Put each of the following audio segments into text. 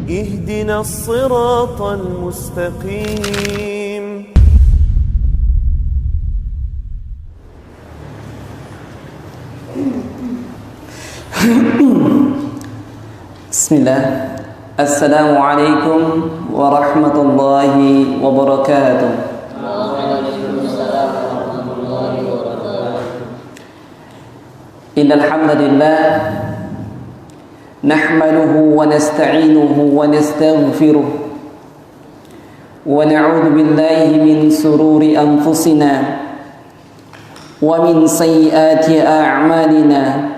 اهدنا الصراط المستقيم Bismillah. Assalamualaikum warahmatullahi wabarakatuh. Innal hamdalillah nahmaduhu wa nasta'inuhu wa nastaghfiruh wa na'udzu billahi min sururi anfusina wa min sayyiati a'malina.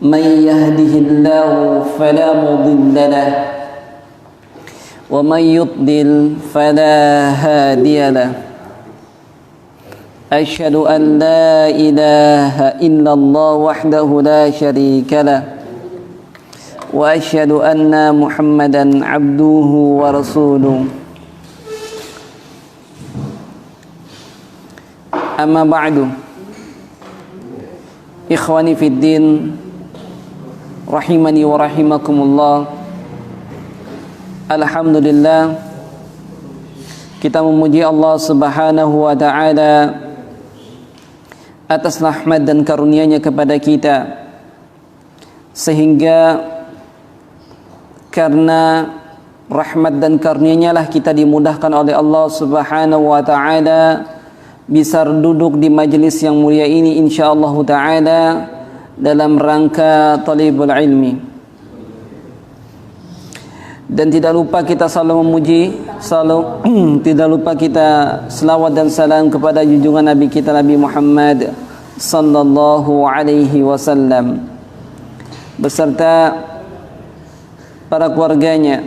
من يهده الله فلا مضل له ومن يضلل فلا هادي له أشهد أن لا إله إلا الله وحده لا شريك له وأشهد أن محمدا عبده ورسوله أما بعد إخواني في الدين rahimani wa rahimakumullah. Alhamdulillah, kita memuji Allah Subhanahu wa ta'ala atas rahmat dan karunia-Nya kepada kita, sehingga karena rahmat dan karunia-Nya lah kita dimudahkan oleh Allah Subhanahu wa ta'ala bisa duduk di majelis yang mulia ini insyaallah ta'ala dalam rangka talibul ilmi. Dan tidak lupa kita selalu memuji, tidak lupa kita selawat dan salam kepada junjungan Nabi kita Nabi Muhammad sallallahu alaihi wasallam beserta para keluarganya,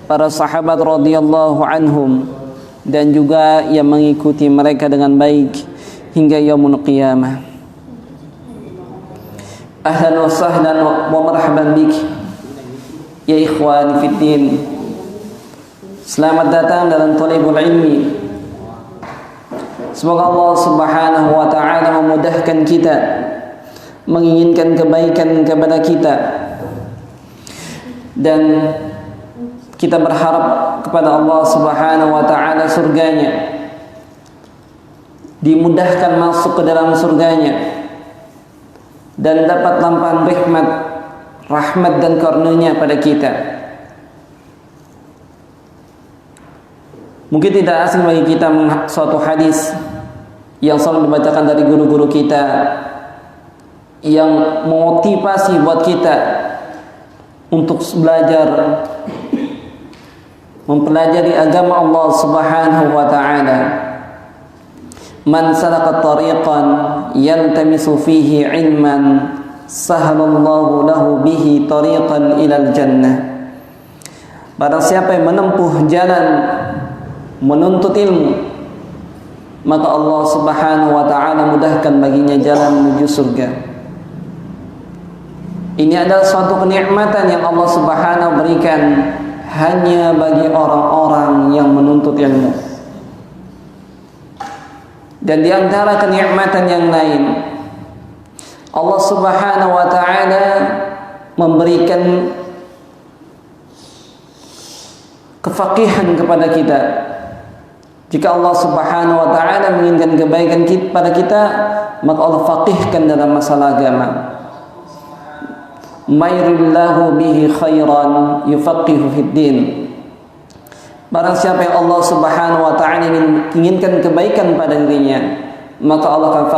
para sahabat radhiyallahu anhum, dan juga yang mengikuti mereka dengan baik hingga yaumul qiyamah. Ahlan wa sahlan wa marhaban bik ya ikhwan fiddin. Selamat datang dalam talibul ilmi. Semoga Allah Subhanahu wa ta'ala memudahkan kita, menginginkan kebaikan kepada kita, dan kita berharap kepada Allah Subhanahu wa ta'ala surganya, dimudahkan masuk ke dalam surganya, dan dapat lampahan rahmat dan karunia pada kita. Mungkin tidak asing bagi kita suatu hadis yang selalu dibacakan dari guru-guru kita, yang memotivasi buat kita untuk belajar, mempelajari agama Allah Subhanahu wa ta'ala. Man salaka tariqan yaltamisu fihi ilman sahalallahu lahu bihi tariqan ilal jannah. Barang siapa yang menempuh jalan menuntut ilmu, maka Allah Subhanahu wa ta'ala mudahkan baginya jalan menuju surga. Ini adalah suatu kenikmatan yang Allah Subhanahu berikan hanya bagi orang-orang yang menuntut ilmu. Dan di antara kenikmatan yang lain, Allah Subhanahu wa ta'ala memberikan kefaqihan kepada kita. Jika Allah Subhanahu wa ta'ala menginginkan kebaikan pada kita, maka Allah faqihkan dalam masalah agama. Mayrillahu bihi khairan yufaqihu fid din. Barang siapa yang Allah Subhanahu wa ta'ala inginkan kebaikan pada dirinya, maka Allah akan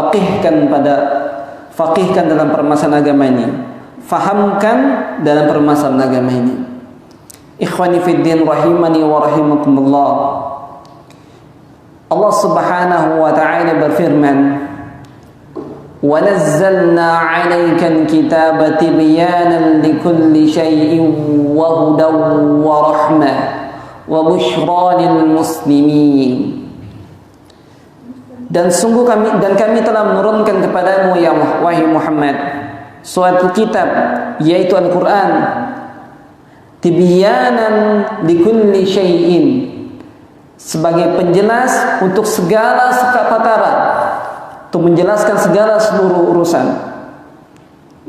faqihkan dalam permasalahan agama ini, fahamkan dalam permasalahan agama ini. Ikhwani fiddin rahimani wa rahimakumullah. Allah Subhanahu wa ta'ala berfirman, wa nazzalna 'alaikal kitaba tibyanan likulli syai'in wa hudan wa rahmah wa busyra lil muslimin. Dan sungguh kami telah menurunkan kepadamu ya wahai Muhammad suatu kitab, yaitu Al-Quran, tibyanan likulli syai'in, sebagai penjelas untuk segala perkara, untuk menjelaskan segala seluruh urusan.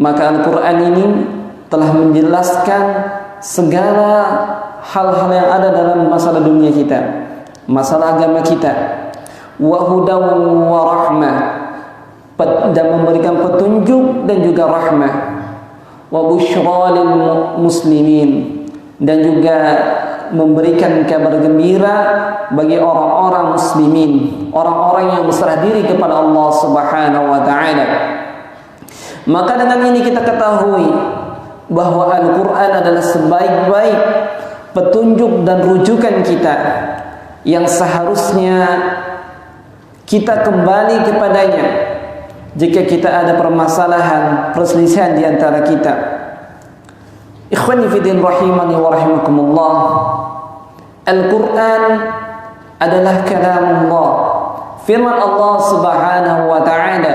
Maka Al-Quran ini telah menjelaskan segala hal-hal yang ada dalam masalah dunia kita, masalah agama kita. Wa hudaw wa rahmah, dan memberikan petunjuk dan juga rahmah. Wa busyra lil muslimin, dan juga memberikan kabar gembira bagi orang-orang muslimin, orang-orang yang berserah diri kepada Allah Subhanahu wa taala. Maka dengan ini kita ketahui bahwa Al-Qur'an adalah sebaik-baik petunjuk dan rujukan kita yang seharusnya kita kembali kepadanya jika kita ada permasalahan, perselisihan di antara kita. Ikhwani fiddin rahimani wa rahimakumullah. Al-Quran adalah kalamullah, firman Allah Subhanahu wa ta'ala,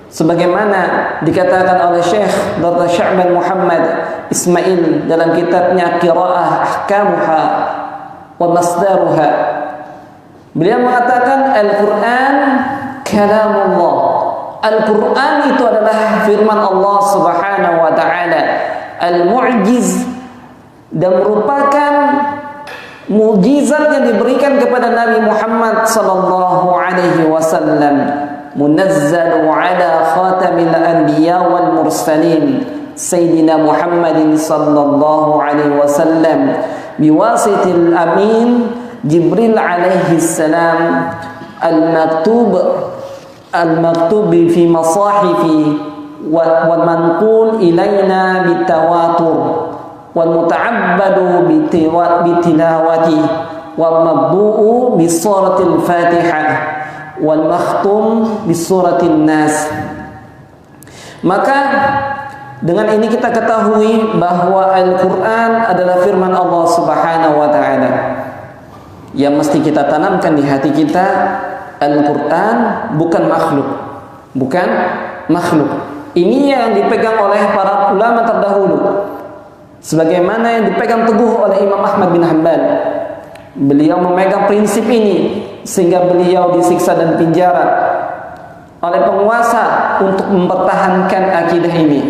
sebagaimana dikatakan oleh Syekh Dr. Sya'ban Muhammad Ismail dalam kitabnya Qira'ah Ahkamuha wa Masdaruha. Beliau mengatakan Al-Quran kalamullah. Al-Quran itu adalah firman Allah Subhanahu wa ta'ala, al-mu'jiz, dan merupakan mukjizat yang diberikan kepada Nabi Muhammad sallallahu alaihi wasallam, munazzalu ala khatamil anbiya wal mursalin sayyidina Muhammadin sallallahu alaihi wasallam biwasitil amin Jibril alaihi salam al-maktub fi masahifi wal manqul ilaina bitawatur wal muta'abbadu bitilawati wal mabdu'u bi suratil Fatihah wal makhtum bi suratin Nas. Maka dengan ini kita ketahui bahwa Al-Qur'an adalah firman Allah Subhanahu wa taala yang mesti kita tanamkan di hati kita. Al-Qur'an bukan makhluk, bukan makhluk. Ini yang dipegang oleh para ulama terdahulu, sebagaimana yang dipegang teguh oleh Imam Ahmad bin Hanbal. Beliau memegang prinsip ini sehingga beliau disiksa dan penjara oleh penguasa untuk mempertahankan akidah ini.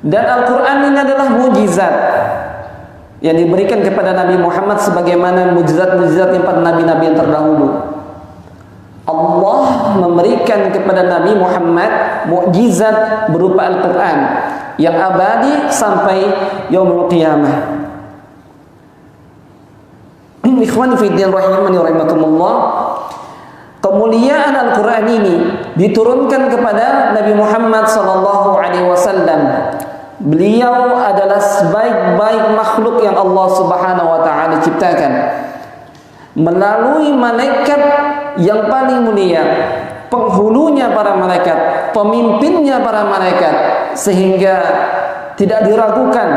Dan Al-Quran ini adalah mukjizat yang diberikan kepada Nabi Muhammad sebagaimana mukjizat-mukjizat yang pada nabi-nabi yang terdahulu. Allah memberikan kepada Nabi Muhammad mukjizat berupa Al-Quran yang abadi sampai yaumul qiyamah. Ikhwan fillah rahimani rahimakumullah, kemuliaan Al-Quran ini diturunkan kepada Nabi Muhammad sallallahu alaihi wasallam. Beliau adalah sebaik-baik makhluk yang Allah Subhanahu wa taala ciptakan melalui malaikat yang paling mulia, penghulunya para malaikat, pemimpinnya para malaikat, sehingga tidak diragukan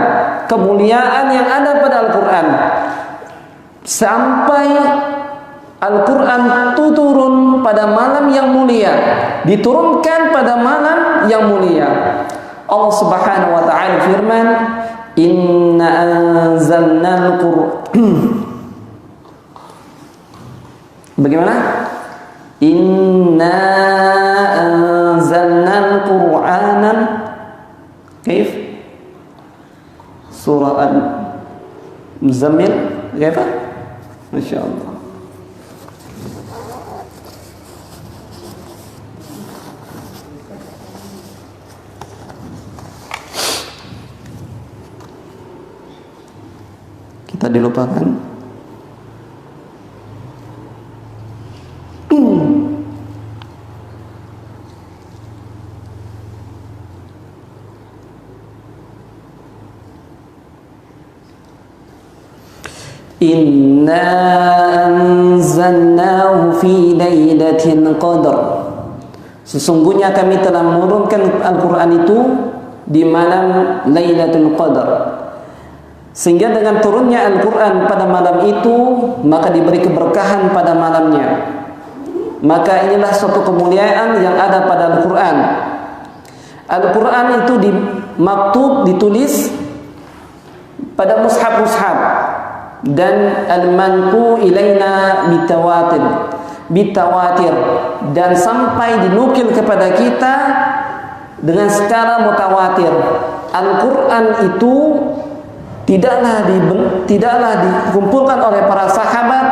kemuliaan yang ada pada Al-Quran sampai Al-Quran turun pada malam yang mulia, diturunkan pada malam yang mulia. Allah Subhanahu wa taala firman, "Inna anzalnal Qur'an." Bagaimana? Inna anzalnal Qur'anan kaif? Surah Al-Muzammil, kaif? Masya Allah. Kita dilupakan. Inna anzalnahu fi lailatul qadar. Sesungguhnya kami telah menurunkan Al-Quran itu di malam Lailatul Qadar. Sehingga dengan turunnya Al-Quran pada malam itu, maka diberi keberkahan pada malamnya. Maka inilah suatu kemuliaan yang ada pada Al-Quran. Al-Quran itu maktub, ditulis pada mushaf-mushaf, dan al-manqu ilaina bitawatir, dan sampai dinukil kepada kita dengan secara mutawatir. Al-Quran itu tidaklah dikumpulkan oleh para sahabat,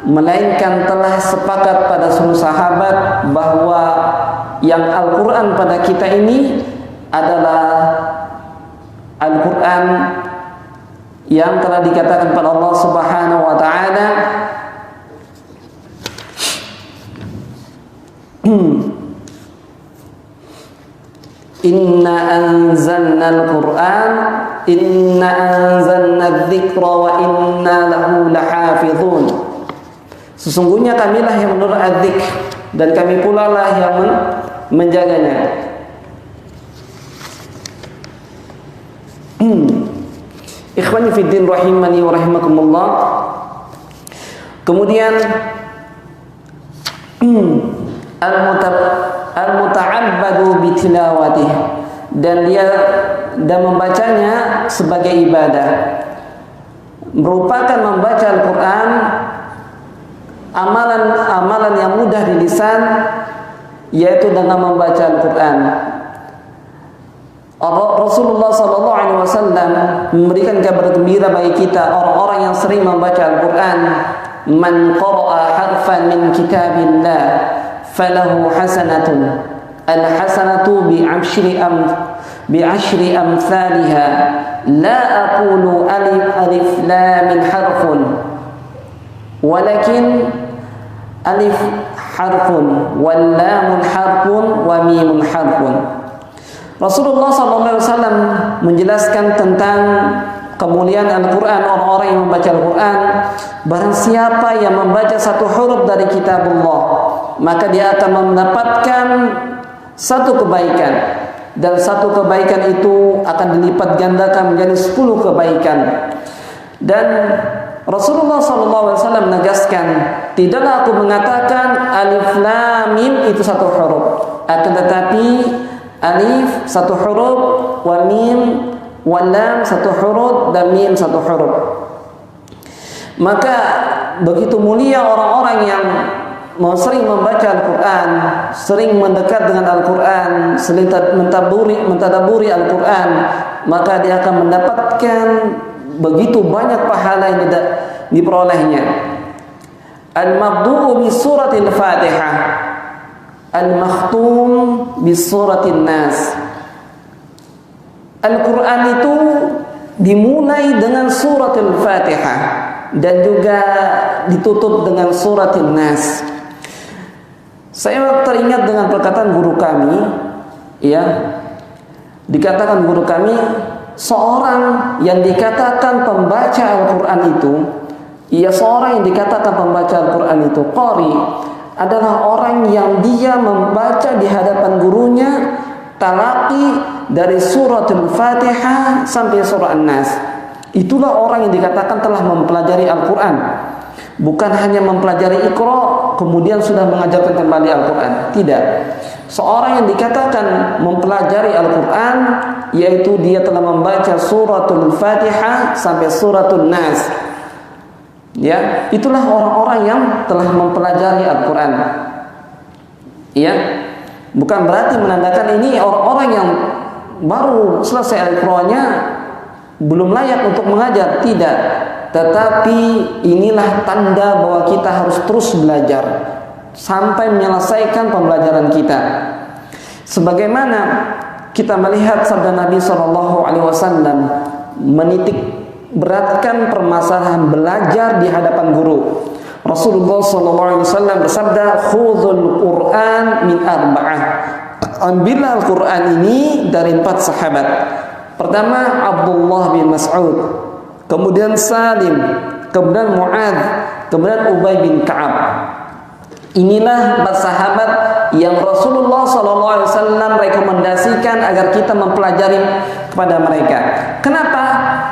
melainkan telah sepakat pada seluruh sahabat bahwa yang Al-Quran pada kita ini adalah Al-Quran yang telah dikatakan pada Allah Subhanahu wa taala, Inna anzalna al-Qur'an Inna anzalna adh-dhikra wa inna lahu lahafizun. Sesungguhnya kamilah yang menurut adz-dzikr dan kami pula lah yang menjaganya. Ikhwani fiddin rahimani wa rahimakumullah. Kemudian al-muta'abbadu bitilawatih, dan membacanya sebagai ibadah, merupakan membaca Al-Quran amalan yang mudah di lisan, yaitu dengan membaca Al-Quran. Rasulullah SAW memberikan kabar gembira bagi kita orang-orang yang sering membaca Al-Quran. Man qara'a harfan min kitabillah falahu hasanatun, al-hasanatu bi'ashri amthaliha, la aqulu alif lam harfun, walakin alif harfun wal lam harfun wa mim harfun. Rasulullah SAW menjelaskan tentang kemuliaan Al-Quran, orang-orang yang membaca Al-Quran. Barang siapa yang membaca satu huruf dari kitabullah, maka dia akan mendapatkan satu kebaikan, dan satu kebaikan itu akan dilipat gandakan menjadi 10 kebaikan. Dan Rasulullah SAW menegaskan, tidaklah aku mengatakan alif lam mim itu satu huruf, akan tetapi alif satu huruf, wa mim wa lam satu huruf, dan mim satu huruf. Maka begitu mulia orang-orang yang sering membaca Al-Quran, sering mendekat dengan Al-Quran, sering mentadaburi Al-Quran, maka dia akan mendapatkan begitu banyak pahala yang diperolehnya. Al-mabdu'u bi suratil Fatihah, al-makhtum bi suratin Nas. Al-Quran itu dimulai dengan suratul Fatihah dan juga ditutup dengan suratin Nas. Saya teringat dengan perkataan guru kami, ya, dikatakan guru kami, seorang yang dikatakan pembaca Al-Quran itu, seorang yang dikatakan pembaca Al-Quran itu qari, adalah orang yang dia membaca di hadapan gurunya talaqi dari suratul Fatihah sampai surah An-Nas. Itulah orang yang dikatakan telah mempelajari Al-Quran. Bukan hanya mempelajari Iqra kemudian sudah mengajarkan kembali Al-Quran. Tidak. Seorang yang dikatakan mempelajari Al-Quran, yaitu dia telah membaca suratul Fatihah sampai suratul Nas. Ya, itulah orang-orang yang telah mempelajari Al-Quran. Ya, bukan berarti menandakan ini orang-orang yang baru selesai Al-Qurannya belum layak untuk mengajar. Tidak. Tetapi inilah tanda bahwa kita harus terus belajar sampai menyelesaikan pembelajaran kita. Sebagaimana kita melihat sabda Nabi SAW menitik beratkan permasalahan belajar di hadapan guru. Rasulullah SAW bersabda, "Khudhul Qur'an min arba'ah." Ambillah Al-Quran ini dari 4 sahabat. Pertama Abdullah bin Mas'ud, kemudian Salim, kemudian Mu'adz, kemudian Ubay bin Ka'ab. Inilah 4 sahabat yang Rasulullah SAW rekomendasikan agar kita mempelajari kepada mereka. Kenapa?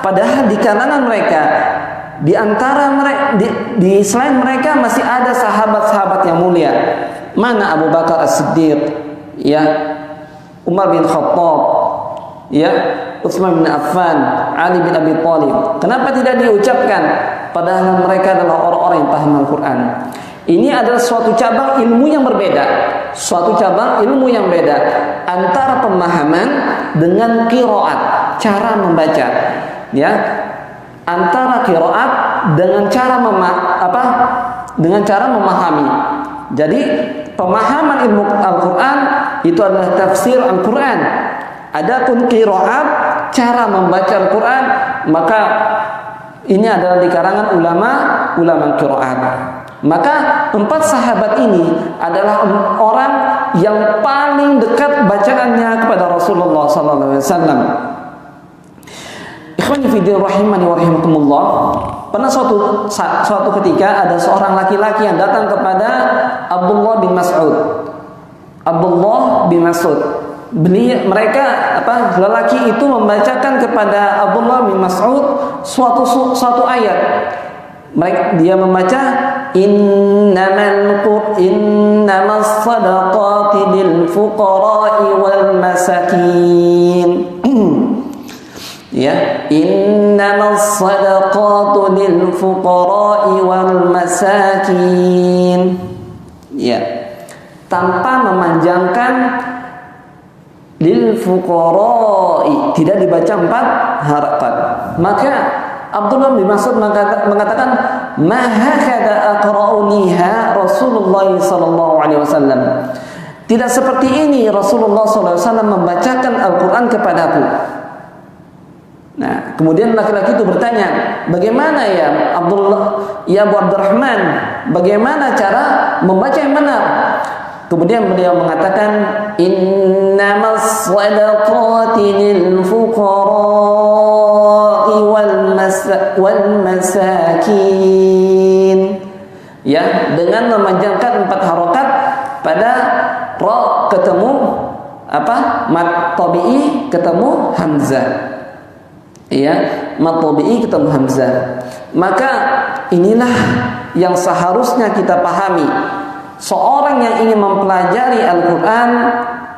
Padahal di kalangan mereka, di antara mereka, di selain mereka masih ada sahabat-sahabat yang mulia. Mana Abu Bakar As-Siddiq, ya, Umar bin Khattab, ya, Utsman bin Affan, Ali bin Abi Thalib. Kenapa tidak diucapkan? Padahal mereka adalah orang-orang yang paham Al-Quran. Ini adalah suatu cabang ilmu yang berbeda. suatu cabang ilmu yang beda antara pemahaman dengan qiraat, cara membaca. Ya. Antara qiraat dengan cara dengan cara memahami. Jadi pemahaman ilmu Al-Qur'an itu adalah tafsir Al-Qur'an. Adapun qiraat, cara membaca Al-Qur'an, maka ini adalah di karangan ulama qiraat. Maka 4 sahabat ini adalah orang yang paling dekat bacaannya kepada Rasulullah sallallahu alaihi wasallam. Ikhwani fi din rahimani wa rahimakumullah. Pernah suatu ketika ada seorang laki-laki yang datang kepada Abdullah bin Mas'ud. Abdullah bin Mas'ud. Lelaki itu membacakan kepada Abdullah bin Mas'ud suatu ayat. Dia membaca innamas sadaqati lil fuqara'i wal masakin. Ya, innamas sadaqatu lil fuqara'i wal masakin. Ya, tanpa memanjangkan lil fuqara'i, tidak dibaca 4 harakat. Maka Abdullah bin Mas'ud mengatakan, "Ma hakada aqra'uniha Rasulullah sallallahu alaihi wasallam." Tidak seperti ini Rasulullah sallallahu alaihi wasallam membacakan Al-Qur'an kepadaku. Nah, kemudian laki-laki itu bertanya, "Bagaimana ya Abu Abdurrahman? Bagaimana cara membaca yang benar?" Kemudian beliau mengatakan, "Innamas shadaqati lil fuqara'i wal masakin." Ya, dengan memanjangkan 4 harokat pada ra ketemu mat tabi'i ketemu hamzah. Ya, mat tabi'i ketemu hamzah. Maka inilah yang seharusnya kita pahami. Seorang yang ingin mempelajari Al-Quran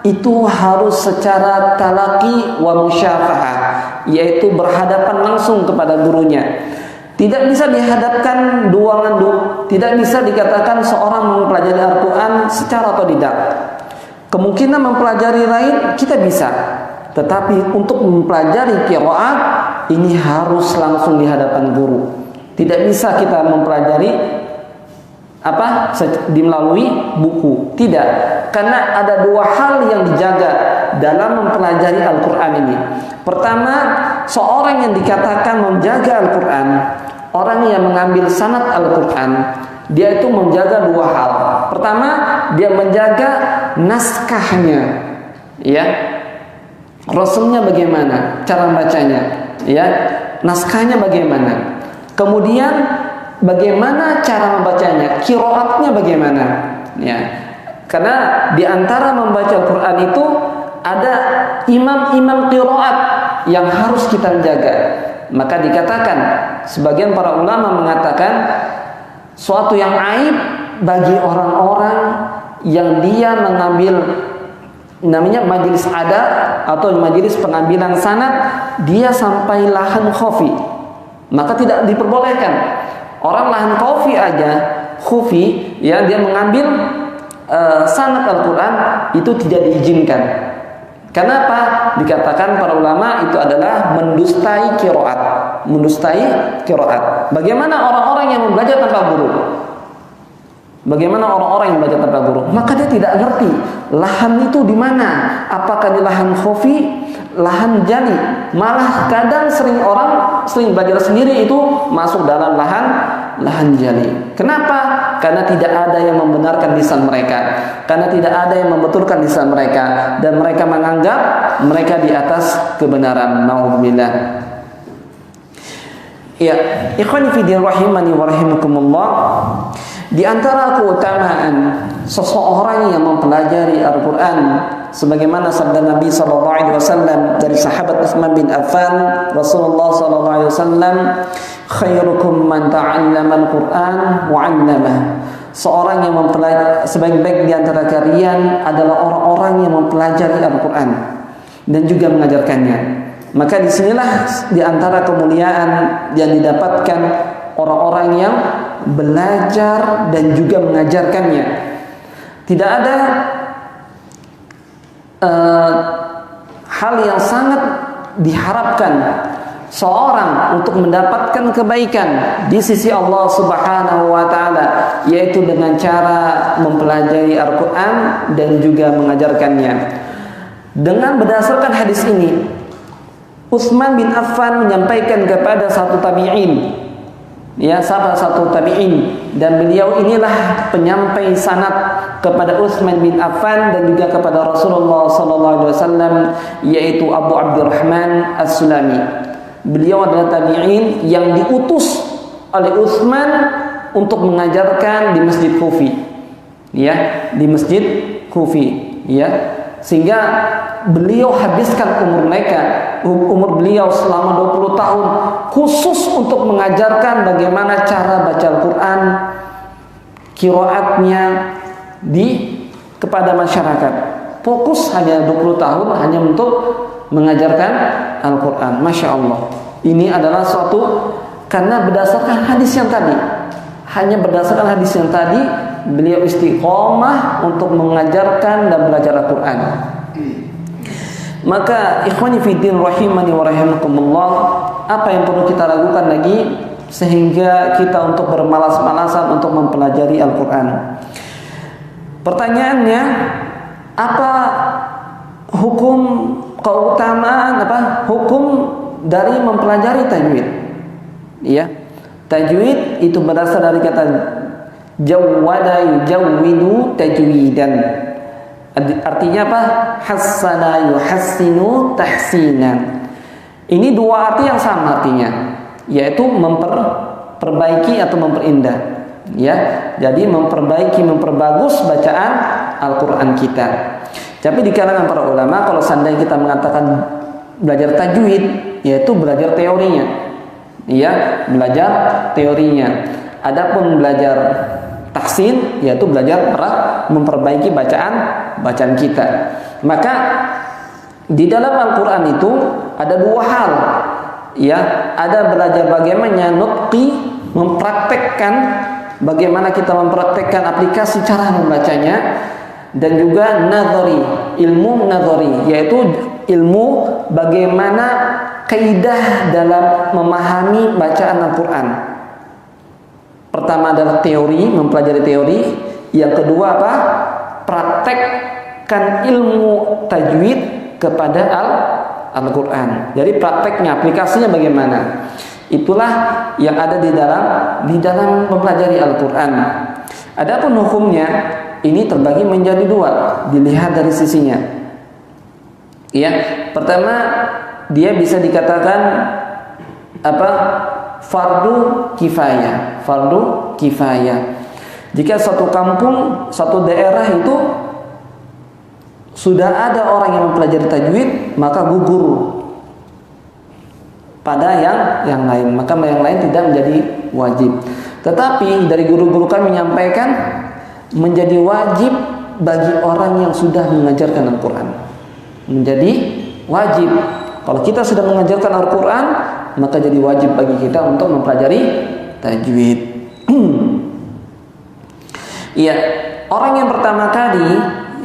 itu harus secara talaqi wa musyafahah, yaitu berhadapan langsung kepada gurunya. Tidak bisa dihadapkan tidak bisa dikatakan seorang mempelajari Al-Quran secara otodidak. Kemungkinan mempelajari lain kita bisa, tetapi untuk mempelajari qiraat ini harus langsung di hadapan guru. Tidak bisa kita mempelajari melalui buku. Tidak, karena ada 2 hal yang dijaga dalam mempelajari Al-Quran ini. Pertama, seorang yang dikatakan menjaga Al-Quran, orang yang mengambil sanad Al-Quran, dia itu menjaga 2 hal. Pertama, dia menjaga naskahnya, ya, rasulnya bagaimana cara bacanya, ya, naskahnya bagaimana. Kemudian bagaimana cara membacanya, qiraatnya bagaimana, ya. Karena di antara membaca Al-Quran itu ada imam-imam qiraat yang harus kita jaga. Maka dikatakan, sebagian para ulama mengatakan suatu yang aib bagi orang-orang yang dia mengambil namanya majelis ada atau majelis pengambilan sanad, dia sampai lahan khafi, maka tidak diperbolehkan. Orang lahan khafi aja, khufi, ya, dia mengambil sanad Al-Quran itu tidak diizinkan. Kenapa? Dikatakan para ulama itu adalah mendustai qiraat. Bagaimana orang-orang yang belajar tanpa guru? Bagaimana orang-orang yang belajar tanpa guru? Maka dia tidak ngerti lahan itu di mana. Apakah di lahan khafi, lahan jali? Malah kadang orang sering belajar sendiri itu masuk dalam lahan jali. Kenapa? Karena tidak ada yang membenarkan lisan mereka, karena tidak ada yang membetulkan lisan mereka, dan mereka menganggap mereka di atas kebenaran. Nauzubillah. Ya, ikhwani fi din rahimani wa rahimakumullah. Di antara keutamaan seseorang yang mempelajari Al-Quran, sebagaimana sabda Nabi SAW dari sahabat Utsman bin Affan, Rasulullah SAW, khairukum man ta'allama Al-Quran wa 'allamah. Seorang yang mempelajari, sebaik-baik di antara kalian adalah orang-orang yang mempelajari Al-Quran dan juga mengajarkannya. Maka disinilah di antara kemuliaan yang didapatkan orang-orang yang belajar dan juga mengajarkannya. Tidak ada hal yang sangat diharapkan seorang untuk mendapatkan kebaikan di sisi Allah Subhanahu wa taala, yaitu dengan cara mempelajari Al-Qur'an dan juga mengajarkannya. Dengan berdasarkan hadis ini, Utsman bin Affan menyampaikan kepada satu tabi'in, salah satu tabi'in, dan beliau inilah penyampai sanad kepada Utsman bin Affan dan juga kepada Rasulullah sallallahu alaihi wasallam, yaitu Abu Abdurrahman As-Sulami. Beliau adalah tabi'in yang diutus oleh Utsman untuk mengajarkan di Masjid Kufi. Di Masjid Kufi, sehingga beliau habiskan umur beliau selama 20 tahun khusus untuk mengajarkan bagaimana cara baca Al-Qur'an, qiraatnya kepada masyarakat. Fokus hanya 20 tahun hanya untuk mengajarkan Al-Quran. Masya Allah, ini adalah suatu karena berdasarkan hadis yang tadi. Hanya berdasarkan hadis yang tadi, beliau istiqomah untuk mengajarkan dan belajar Al-Quran. Maka ikhwani fiddin rahimani wa rahimakumullah, apa yang perlu kita lakukan lagi sehingga kita untuk bermalas-malasan untuk mempelajari Al-Quran? Pertanyaannya, apa hukum keutamaan, hukum dari mempelajari tajwid? Tajwid itu berasal dari kata jawwada yujawwidu tajwidan. Artinya apa? Hassana yuhassinu tahsinan. Ini dua arti yang sama artinya, yaitu memperbaiki atau memperindah. Jadi memperbaiki, memperbagus bacaan Al-Quran kita. Tapi di kalangan para ulama, kalau seandainya kita mengatakan belajar tajwid, yaitu belajar teorinya, belajar teorinya. Adapun belajar tahsin, yaitu belajar memperbaiki bacaan kita. Maka di dalam Al-Quran itu ada dua hal, ada belajar bagaimana nutqi, mempraktekkan bagaimana kita mempraktekkan aplikasi cara membacanya, dan juga nadhari, ilmu nadhari, yaitu ilmu bagaimana kaidah dalam memahami bacaan Al-Quran. Pertama adalah teori, mempelajari teori. Yang kedua apa? Praktekkan ilmu tajwid kepada Al-Quran. Jadi prakteknya, aplikasinya bagaimana? Itulah yang ada di dalam mempelajari Al-Quran. Adapun hukumnya, ini terbagi menjadi dua, dilihat dari sisinya. Pertama, dia bisa dikatakan fardu kifayah. Fardu kifayah. Jika satu kampung, satu daerah itu sudah ada orang yang mempelajari tajwid, maka gugur pada yang lain, maka yang lain tidak menjadi wajib. Tetapi dari guru-guru kami menyampaikan menjadi wajib bagi orang yang sudah mengajarkan Al-Quran. Menjadi wajib. Kalau kita sudah mengajarkan Al-Quran, maka jadi wajib bagi kita untuk mempelajari tajwid. Orang yang pertama kali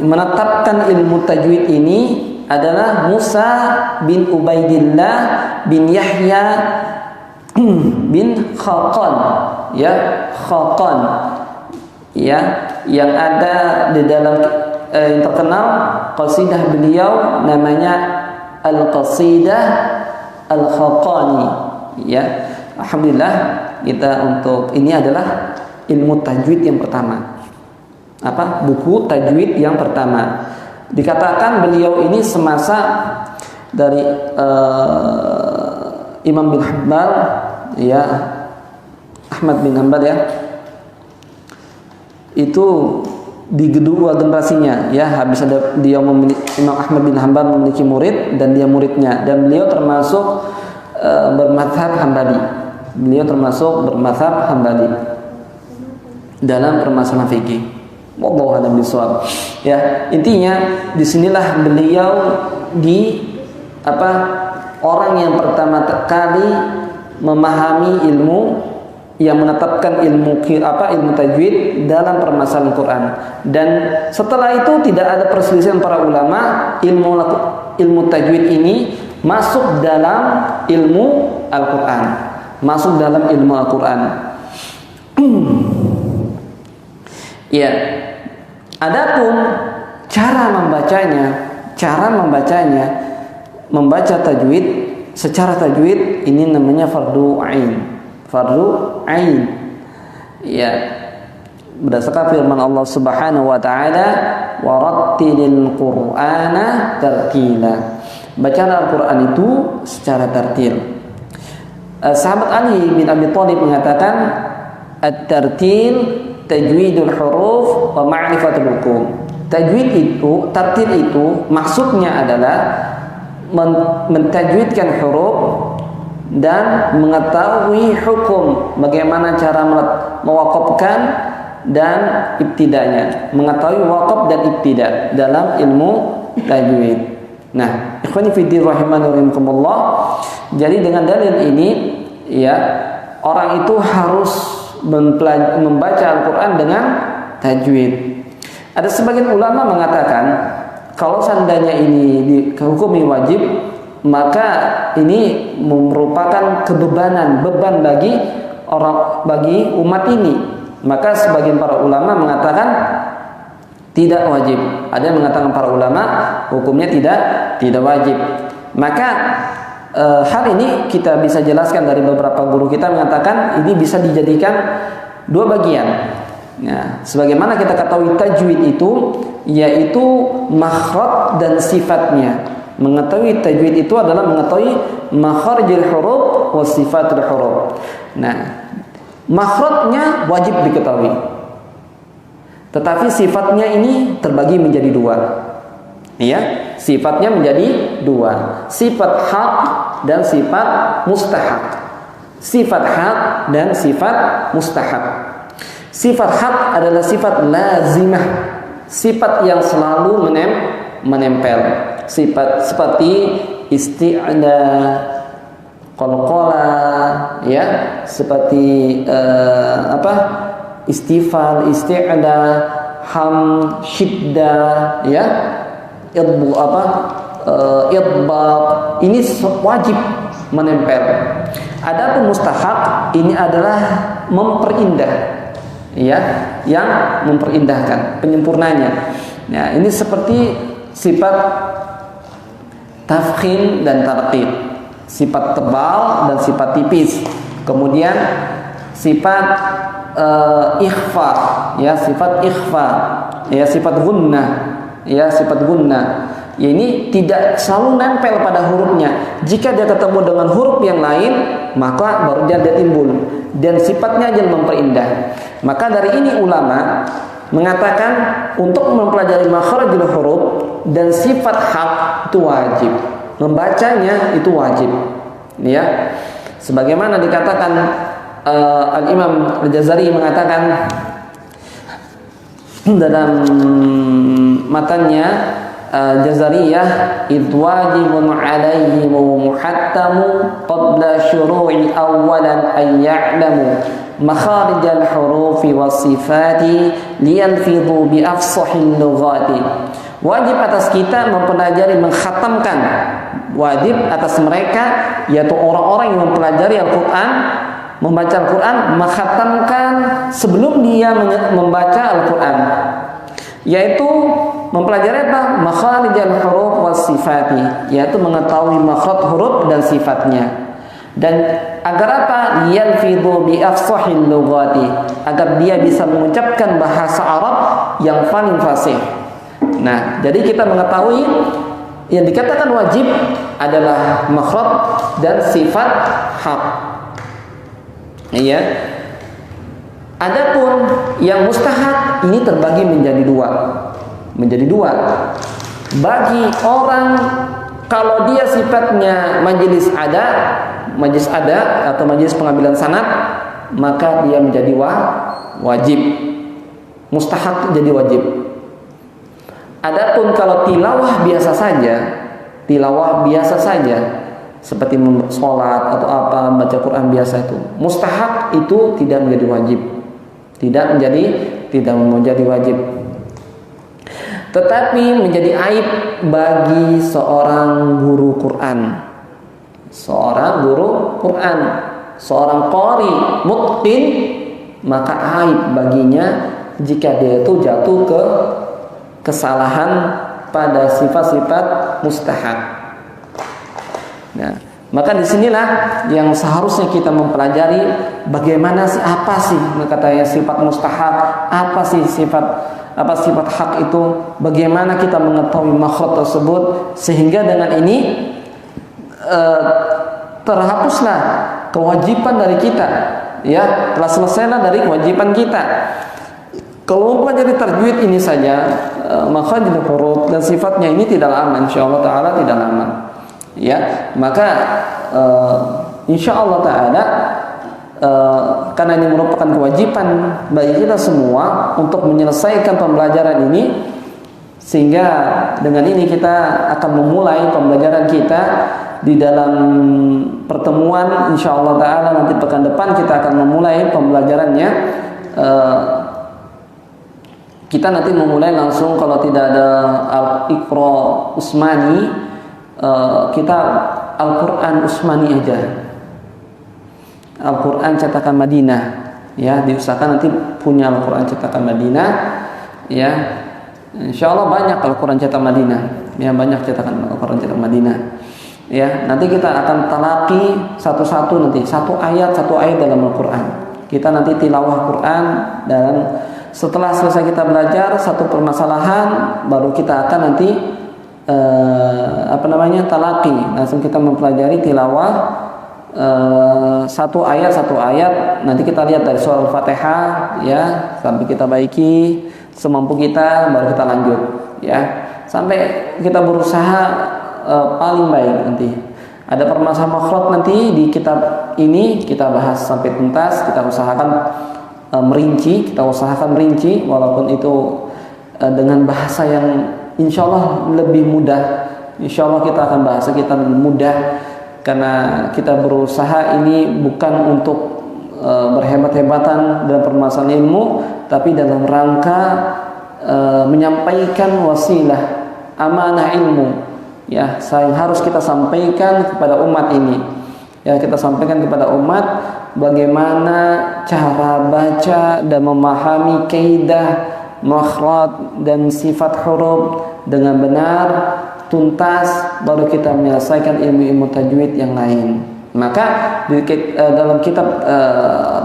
menetapkan ilmu tajwid ini adalah Musa bin Ubaidillah bin Yahya bin Khaqan. Khaqan. Yang ada di dalam yang terkenal qasidah beliau namanya Al-Qasidah Al-Khaqani. Alhamdulillah, kita untuk ini adalah ilmu tajwid yang pertama. Buku tajwid yang pertama. Dikatakan beliau ini semasa dari Imam bin Hanbal, Ahmad bin Hanbal itu di kedua generasinya, habis ada dia Imam Ahmad bin Hanbal memiliki murid dan dia muridnya, dan beliau termasuk bermadzhab Hambali. Beliau termasuk bermadzhab Hambali dalam permasalahan fikih. Wallahu a'lam bishawab. Intinya disinilah beliau orang yang pertama kali memahami ilmu yang menetapkan ilmu tajwid dalam permasalahan Quran. Dan setelah itu tidak ada perselisihan para ulama, ilmu tajwid ini masuk dalam ilmu Al-Quran, masuk dalam ilmu Al-Quran. Ya, adapun cara membacanya, membaca tajwid secara tajwid ini namanya fardu ain. Ya, berdasarkan firman Allah Subhanahu wa taala, warattilil qur'ana tartila. Bacalah Al-Quran itu secara tartil. Sahabat Ali bin Abi Thalib mengatakan, at-tartil tajwidul huruf wa ma'rifatul hukum. Tajwid itu, tartil itu maksudnya adalah mentajwidkan huruf dan mengetahui hukum, bagaimana cara mewakafkan dan ibtidanya, mengetahui wakaf dan ibtida dalam ilmu tajwid. Nah, ikhwani fiddin rahimani rahimakumullah. Jadi dengan dalil ini, ya, orang itu harus membaca Al-Quran dengan tajwid. Ada sebagian ulama mengatakan kalau seandainya ini dihukumi wajib, maka ini merupakan beban bagi umat ini. Maka sebagian para ulama mengatakan tidak wajib. Ada yang mengatakan para ulama hukumnya tidak wajib. Maka hal ini kita bisa jelaskan dari beberapa guru kita mengatakan ini bisa dijadikan dua bagian. Nah, sebagaimana kita ketahui tajwid itu yaitu makhraj dan sifatnya. Mengetahui tajwid itu adalah mengetahui makharijul huruf wa sifatul huruf. Nah, makhrajnya wajib diketahui. Tetapi sifatnya ini terbagi menjadi dua. Ya, sifatnya menjadi dua. Sifat hak dan sifat mustahab. Sifat hak dan sifat mustahab. Sifat hak adalah sifat lazimah, sifat yang selalu menempel. Sifat seperti isti'la, qalqala, ya, seperti istifal, isti'la, ham, syiddah, ya, idbab, ini wajib menempel. Adapun mustahab ini adalah memperindah, ya, yang memperindah,kan penyempurnanya. Nah, ini seperti sifat tafkhim dan tarqiq, sifat tebal dan sifat tipis. Kemudian sifat ikhfa, ya, sifat ikhfa, ya, sifat gunnah, ya, sifat gunnah. Ya, ini tidak selalu nempel pada hurufnya. Jika dia ketemu dengan huruf yang lain, maka baru dia timbul dan sifatnya aja memperindah. Maka dari ini ulama mengatakan untuk mempelajari makharijul huruf dan sifat hak itu wajib. Membacanya itu wajib. Ya. Sebagaimana dikatakan Al-Imam Al-Jazari mengatakan dalam matanya Jazariyah, id wajibun alaihim muhattamu qabla syuru'i awalan an ya'lamu makharijal hurufi wasifati liyalfidhu bi afsahil lughati. Wajib atas kita mempelajari, mengkhatamkan, wajib atas mereka yaitu orang-orang yang mempelajari Al-Quran, membaca Al-Quran, mengkhatamkan sebelum dia membaca Al-Quran, yaitu mempelajari apa? Makharijal huruf was sifati, yaitu mengetahui makhraj huruf dan sifatnya. Dan agar apa? Yalfidhu bi afsahil lughati, agar dia bisa mengucapkan bahasa Arab yang paling fasih. Nah, jadi kita mengetahui yang dikatakan wajib adalah makhraj dan sifat hak. Iya. Adapun yang mustahab ini terbagi menjadi dua. Bagi orang kalau dia sifatnya majelis ada atau majelis pengambilan sanad, maka dia menjadi wajib. Mustahab jadi wajib. Adapun kalau tilawah biasa saja, seperti sholat atau apa, baca Quran biasa itu. Mustahab itu tidak menjadi wajib. Tidak menjadi wajib. Tetapi menjadi aib bagi seorang guru Quran. Seorang guru Quran, seorang qari mutqin, maka aib baginya jika dia itu jatuh ke kesalahan pada sifat-sifat mustahab. Nah, maka disinilah yang seharusnya kita mempelajari bagaimana sih, apa sih katanya sifat mustahab, apa sifat hak itu, bagaimana kita mengetahui makhraj tersebut sehingga dengan ini terhapuslah kewajiban dari kita, ya, telah selesailah dari kewajiban kita. Kalau mempelajari tajwid ini saja, makhrajul huruf dan sifatnya ini tidak lama, insyaallah taala tidak lama. Ya, maka insyaallah taala karena ini merupakan kewajiban bagi kita semua untuk menyelesaikan pembelajaran ini, sehingga dengan ini kita akan memulai pembelajaran kita di dalam pertemuan insyaallah taala nanti pekan depan kita akan memulai pembelajarannya. Kita nanti memulai langsung, kalau tidak ada Al-Iqra Usmani, kita Al-Quran Usmani aja, Al-Quran cetakan Madinah, ya, diusahakan nanti punya Al-Quran cetakan Madinah, ya, insyaallah banyak Al-Quran cetakan Madinah, ya, banyak cetakan Al-Quran cetakan Madinah, ya. Nanti kita akan talaki satu-satu, nanti satu ayat dalam Al-Quran, kita nanti tilawah Quran, dan setelah selesai kita belajar satu permasalahan, baru kita akan nanti talaki, langsung kita mempelajari tilawah satu ayat. Nanti kita lihat dari surah Al-Fatihah, ya, sampai kita baiki semampu kita, baru kita lanjut, ya, sampai kita berusaha paling baik. Nanti ada permasalahan makhraj, nanti di kitab ini kita bahas sampai tuntas, kita usahakan merinci, walaupun itu dengan bahasa yang insyaallah lebih mudah. Insyaallah kita akan bahasa kita lebih mudah, karena kita berusaha ini bukan untuk berhebat-hebatan dalam permasalahan ilmu, tapi dalam rangka menyampaikan wasilah amanah ilmu, ya, yang harus kita sampaikan kepada umat ini, ya, kita sampaikan kepada umat bagaimana cara baca dan memahami kaidah, makhraj dan sifat huruf dengan benar, tuntas, baru kita menyelesaikan ilmu-ilmu tajwid yang lain. Maka dalam kitab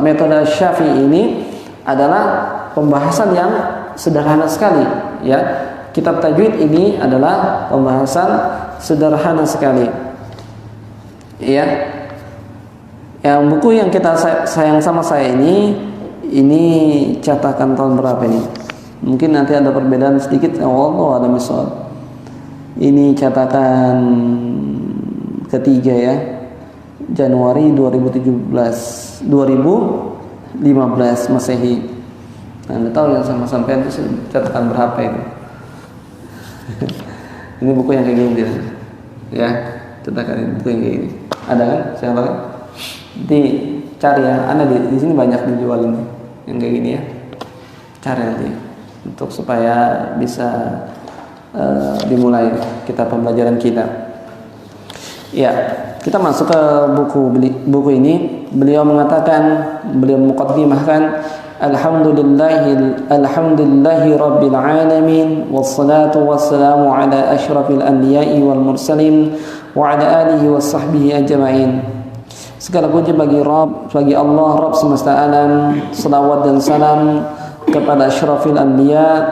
metode Syafi'i ini adalah pembahasan yang sederhana sekali, ya. Kitab tajwid ini adalah pembahasan sederhana sekali, ya. Yang buku yang kita sayang sama saya ini cetakan tahun berapa ini? Mungkin nanti ada perbedaan sedikit. Wallahu a'lam bishawab. Ini cetakan ketiga, ya, Januari 2015 Masehi. Anda tahu yang sama sampean itu cetakan berapa itu? Ini buku yang kayak gini, ya, cetakan buku yang kayak gini. Ada kan? Siapa kan? Nanti cari, ya, Anda di sini banyak dijual ini yang kayak gini, ya. Cari nanti untuk supaya bisa dimulai kita pembelajaran kita. Ya, kita masuk ke buku ini. Beliau muqaddimahkan Alhamdulillahi Rabbil Alamin, wassalatu wassalamu ala ashrafil anbiya'i wal mursalin wa ala alihi wa sahbihi ajma'in. Segala puji bagi Allah, Rabb semesta alam. Salawat dan salam kepada asyrafil anbiya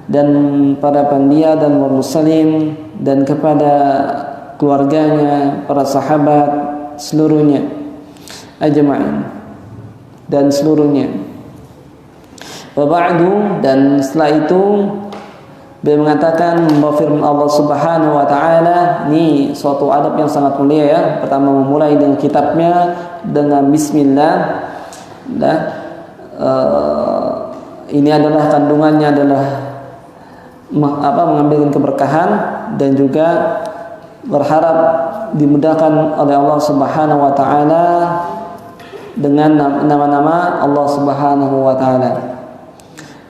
dan para pendia dan wal mursalin, dan kepada keluarganya, para sahabat seluruhnya, ajma'in, dan seluruhnya. Wa ba'du, dan setelah itu beliau mengatakan bahwa firman Allah Subhanahu wa taala, ini suatu adab yang sangat mulia, ya. Pertama memulai dengan kitabnya dengan bismillah. Ini adalah kandungannya adalah mengambilkan keberkahan, dan juga berharap dimudahkan oleh Allah Subhanahu wa taala dengan nama-nama Allah Subhanahu wa taala.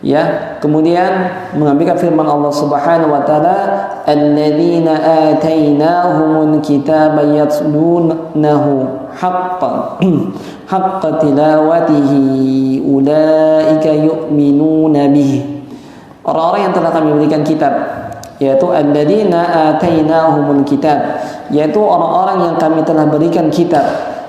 Ya, kemudian mengambil firman Allah Subhanahu wa taala, "Alladzina atainahumul kitaba yatlunahu haqqa tilawatihi ulaika yu'minuna bihi." Orang-orang yang telah kami berikan kitab, yaitu alladzina atainahumul kitab, yaitu orang-orang yang kami telah berikan kitab,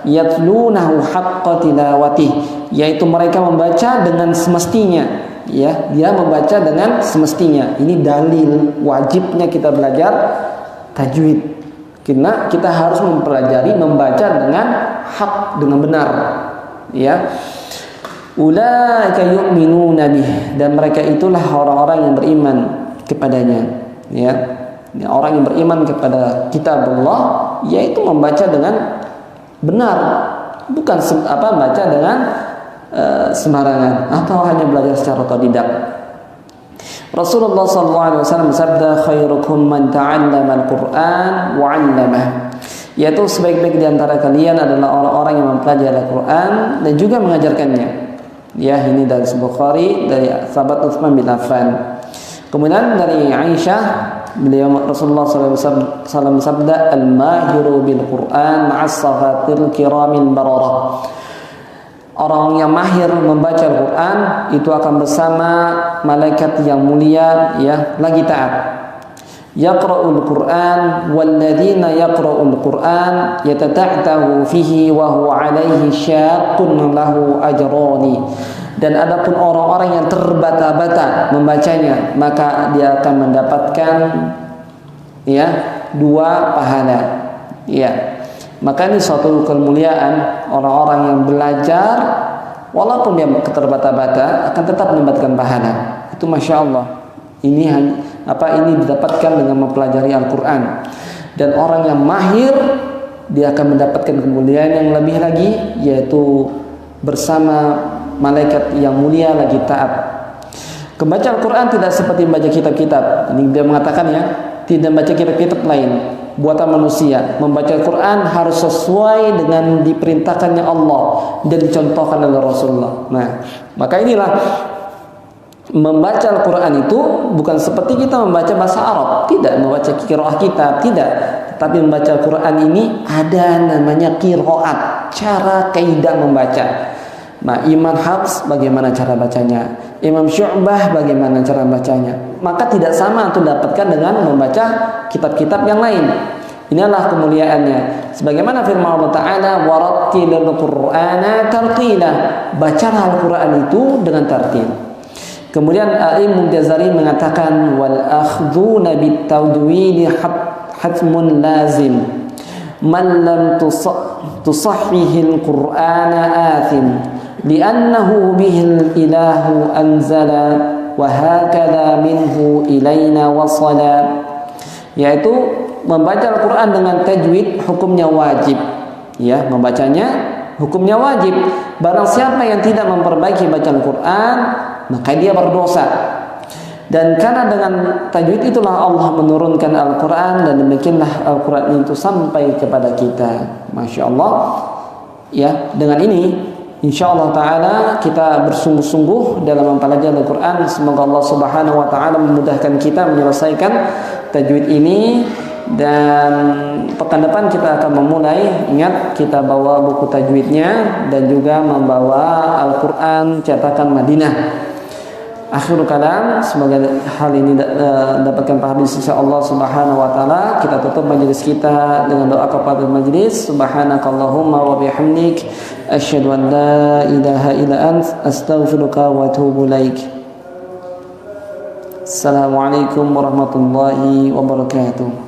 yatlunahu haqqa tilawatihi, yaitu mereka membaca dengan semestinya. Ya, dia membaca dengan semestinya. Ini dalil wajibnya kita belajar tajwid. Karena kita harus mempelajari membaca dengan hak, dengan benar. Ya. Ulaika yu'minuna bih, dan mereka itulah orang-orang yang beriman kepadanya. Ya. Orang yang beriman kepada kitabullah yaitu membaca dengan benar, bukan baca dengan sembarangan atau hanya belajar secara otodidak. Rasulullah SAW bersabda, khairukum man ta'allama al-Quran wa 'allamah, yaitu sebaik-baik di antara kalian adalah orang-orang yang mempelajari Al-Quran dan juga mengajarkannya. Ya, ini dari Bukhari dari sahabat Utsman bin Affan. Kemudian dari Aisyah, beliau Rasulullah SAW bersabda, al-mahiru bil Quran ma'as safatil kiramil bararah. Orang yang mahir membaca Al-Quran itu akan bersama malaikat yang mulia, ya, lagi taat. Yaqra'ul Quran walladzina yaqra'ul Quran yatata'tahu fihi wa huwa 'alaihi syaqqun lahu ajrani. Dan adapun orang-orang yang terbata-bata membacanya, maka dia akan mendapatkan, ya, 2 pahala. Ya. Maka ini suatu kemuliaan orang-orang yang belajar walaupun dia keterbata-bata akan tetap mendapatkan pahala. Itu masya Allah. Ini didapatkan dengan mempelajari Al-Quran. Dan orang yang mahir dia akan mendapatkan kemuliaan yang lebih lagi, yaitu bersama malaikat yang mulia lagi taat. Membaca Al-Quran tidak seperti membaca kitab-kitab. Ini dia mengatakan, ya, tidak membaca kitab-kitab lain buatan manusia. Membaca Al-Quran harus sesuai dengan diperintahkannya Allah dan dicontohkan oleh Rasulullah. Nah, maka inilah membaca Al-Quran itu bukan seperti kita membaca bahasa Arab, tidak membaca qiraah kita, tidak. Tapi membaca Al-Quran ini ada namanya qiraat, cara kaidah membaca. Nah, Imam Hafs bagaimana cara bacanya, Imam Syu'bah bagaimana cara bacanya, maka tidak sama untuk dapatkan dengan membaca kitab-kitab yang lain. Inilah kemuliaannya. Sebagaimana firman Allah Ta'ala, warattilil Qur'ana tartila, bacalah Al-Quran itu dengan tartil. Kemudian Imam Jazari mengatakan, wal akhduna bit tawdwili hatmun lazim, man lam tusahhihil Qur'ana athim, li'annahu bihil ilahu anzala wa hakadha minhu ilaina wasala. Yaitu membaca Al-Quran dengan tajwid hukumnya wajib. Ya, membacanya hukumnya wajib. Barang siapa yang tidak memperbaiki bacaan Al-Quran, maka dia berdosa. Dan karena dengan tajwid itulah Allah menurunkan Al-Quran, dan demikianlah Al-Quran itu sampai kepada kita. Masya Allah. Ya, dengan ini insyaallah ta'ala kita bersungguh-sungguh dalam mempelajari Al-Quran. Semoga Allah Subhanahu wa ta'ala memudahkan kita menyelesaikan tajwid ini. Dan pekan depan kita akan memulai, ingat kita bawa buku tajwidnya dan juga membawa Al-Quran cetakan Madinah. Akhirul kalam, semoga hal ini dapatkan pahala di sisi Allah Subhanahu wa taala. Kita tutup majelis kita dengan doa kafaratul majelis. Subhanakallahumma wa bihamdik, asyhadu an la ilaha illa ant, astaghfiruka wa atubu ilaik. Assalamualaikum warahmatullahi wabarakatuh.